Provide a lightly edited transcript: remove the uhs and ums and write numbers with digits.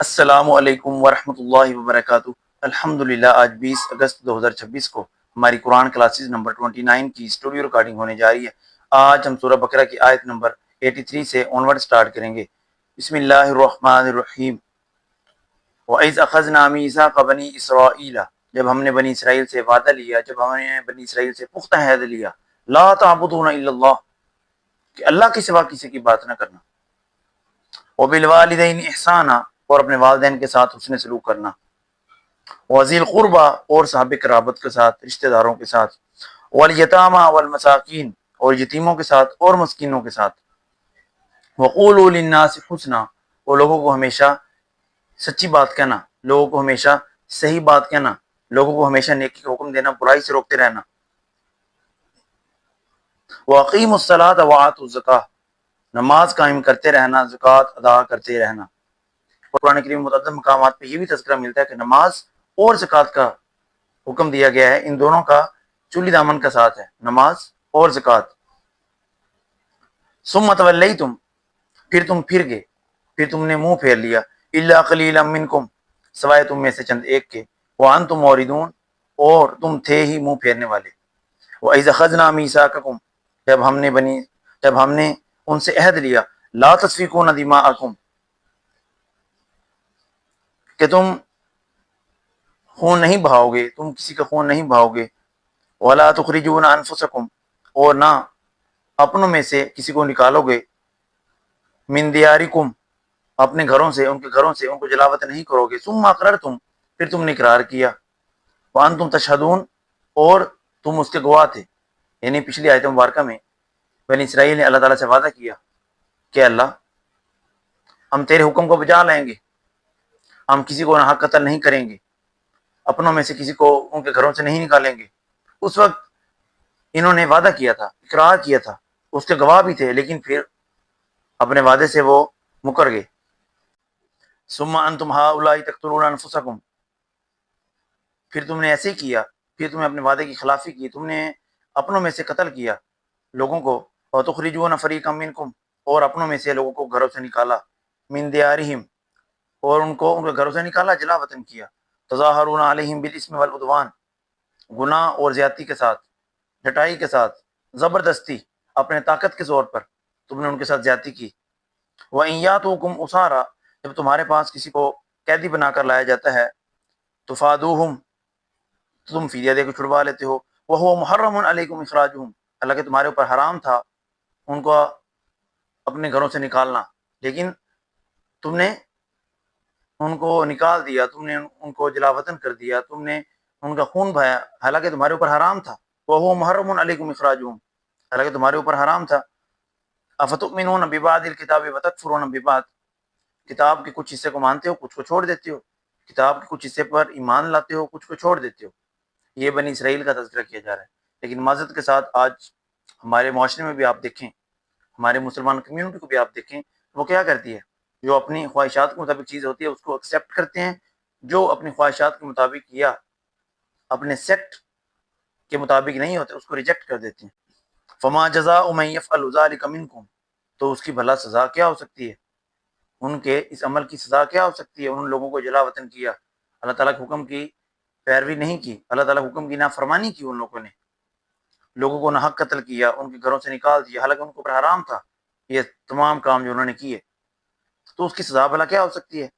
السلام علیکم ورحمۃ اللہ وبرکاتہ۔ الحمدللہ آج 20 اگست 2026 کو ہماری قرآن کلاسز نمبر 29 کی اسٹوڈیو ریکارڈنگ ہونے جا رہی ہے۔ آج ہم سورہ بقرہ کی آیت نمبر 83 سے آنورڈ سٹارٹ کریں گے۔ بسم اللہ الرحمن الرحیم۔ وَإِذْ أَخَذْنَا مِيثَاقَ بَنِي إِسْرَائِيلَ، جب ہم نے بنی اسرائیل سے وعدہ لیا، جب ہم نے بنی اسرائیل سے پختہ عہد لیا، لا تعبدون الا اللہ، کہ اللہ کے سوا کسی کی بات نہ کرنا، وبالوالدین احسانا، اور اپنے والدین کے ساتھ حسن سلوک کرنا، وذی القربى، اور صاحب قرابت کے ساتھ، رشتہ داروں کے ساتھ، والیتامى والمساکین، اور یتیموں کے ساتھ اور مسکینوں کے ساتھ، وقولوا للناس حسنا، اور لوگوں کو ہمیشہ سچی بات کہنا، لوگوں کو ہمیشہ صحیح بات کہنا، لوگوں کو ہمیشہ نیکی کا حکم دینا، برائی سے روکتے رہنا، واقیموا الصلاۃ وآتوا الزکاۃ، نماز قائم کرتے رہنا، زکوٰۃ ادا کرتے رہنا۔ قرآن کریم متعدد مقامات پہ یہ بھی تذکرہ ملتا ہے کہ نماز اور زکوٰۃ کا حکم دیا گیا ہے، ان دونوں کا چولی دامن کا ساتھ ہے، نماز اور زکوٰۃ۔ ثم تولیتم، پھر تم پھر گئے، پھر تم نے منہ پھیر لیا، الا قلیلا منکم، سوائے تم میں سے چند ایک کے، وانتم موردون، اور تم تھے ہی منہ پھیرنے والے۔ وَإِذْ أَخَذْنَا مِيثَاقَكُمْ، جب ہم نے ان سے عہد لیا، لا تسفکون دماءکم، کہ تم خون نہیں بہاؤ گے، تم کسی کا خون نہیں بہاؤ گے، ولا تخرجون انفسکم، اور نہ اپنوں میں سے کسی کو نکالو گے، من دیارکم، اپنے گھروں سے، ان کے گھروں سے ان کو جلاوطن نہیں کرو گے، ثم اقررتم، پھر تم نے اقرار کیا، وانتم تشہدون، اور تم اس کے گواہ تھے۔ یعنی پچھلی آیت مبارکہ میں بنی اسرائیل نے اللہ تعالیٰ سے وعدہ کیا کہ اللہ، ہم تیرے حکم کو بجا لائیں گے، ہم کسی کو ناحق قتل نہیں کریں گے، اپنوں میں سے کسی کو ان کے گھروں سے نہیں نکالیں گے۔ اس وقت انہوں نے وعدہ کیا تھا، اقرار کیا تھا، اس کے گواہ بھی تھے، لیکن پھر اپنے وعدے سے وہ مکر گئے۔ ثم انتم هؤلاء تقتلون انفسکم، پھر تم نے ایسے کیا، پھر تم نے اپنے وعدے کی خلافی کی، تم نے اپنوں میں سے قتل کیا لوگوں کو، وتخرجون فریقا منکم، اور اپنوں میں سے لوگوں کو گھروں سے نکالا، من دیارہم، اور ان کو ان کے گھروں سے نکالا، جلا وطن کیا، تظاہرون علیہم بالاسم والعدوان، گناہ اور زیادتی کے ساتھ، ڈٹائی کے ساتھ، زبردستی، اپنے طاقت کے زور پر تم نے ان کے ساتھ زیادتی کی۔ وَإِن يَأْتُوكُمْ أُسَارَىٰ، جب تمہارے پاس کسی کو قیدی بنا کر لایا جاتا ہے، تفادوہم، تو تم فدیہ دے کے چھڑوا لیتے ہو، وَهُوَ مُحَرَّمٌ عَلَيْكُمْ إِخْرَاجُهُمْ، حالانکہ تمہارے اوپر حرام تھا ان کو اپنے گھروں سے نکالنا، لیکن تم نے ان کو نکال دیا، تم نے ان کو جلا وطن کر دیا، تم نے ان کا خون بہایا، حالانکہ تمہارے اوپر حرام تھا۔ وَهُوَ مُحَرَّمٌ عَلَيْكُمْ إِخْرَاجُهُمْ، حالانکہ تمہارے اوپر حرام تھا۔ أَفَتُؤْمِنُونَ بِبَعْضِ الْكِتَابِ وَتَكْفُرُونَ بِبَعْضٍ، کتاب کے کچھ حصے کو مانتے ہو، کچھ کو چھوڑ دیتے ہو، کتاب کے کچھ حصے پر ایمان لاتے ہو، کچھ کو چھوڑ دیتے ہو۔ یہ بنی اسرائیل کا تذکرہ کیا جا رہا ہے، لیکن معذرت کے ساتھ آج ہمارے معاشرے میں بھی آپ دیکھیں، ہمارے مسلمان کمیونٹی کو بھی آپ دیکھیں، وہ کیا کرتی ہے، جو اپنی خواہشات کے مطابق چیز ہوتی ہے اس کو ایکسیپٹ کرتے ہیں، جو اپنی خواہشات کے مطابق یا اپنے سیکٹ کے مطابق نہیں ہوتے اس کو ریجیکٹ کر دیتے ہیں۔ فما جزاء من يفعل ذلك منكم، تو اس کی بھلا سزا کیا ہو سکتی ہے، ان کے اس عمل کی سزا کیا ہو سکتی ہے، ان لوگوں کو جلا وطن کیا، اللہ تعالیٰ کے حکم کی پیروی نہیں کی، اللہ تعالیٰ کے حکم کی نافرمانی کی، ان لوگوں نے لوگوں کو ناحق قتل کیا، ان کے گھروں سے نکال دیا، حالانکہ ان کو پر حرام تھا یہ تمام کام جو انہوں نے کیے، تو اس کی سزا بھلا کیا ہو سکتی ہے۔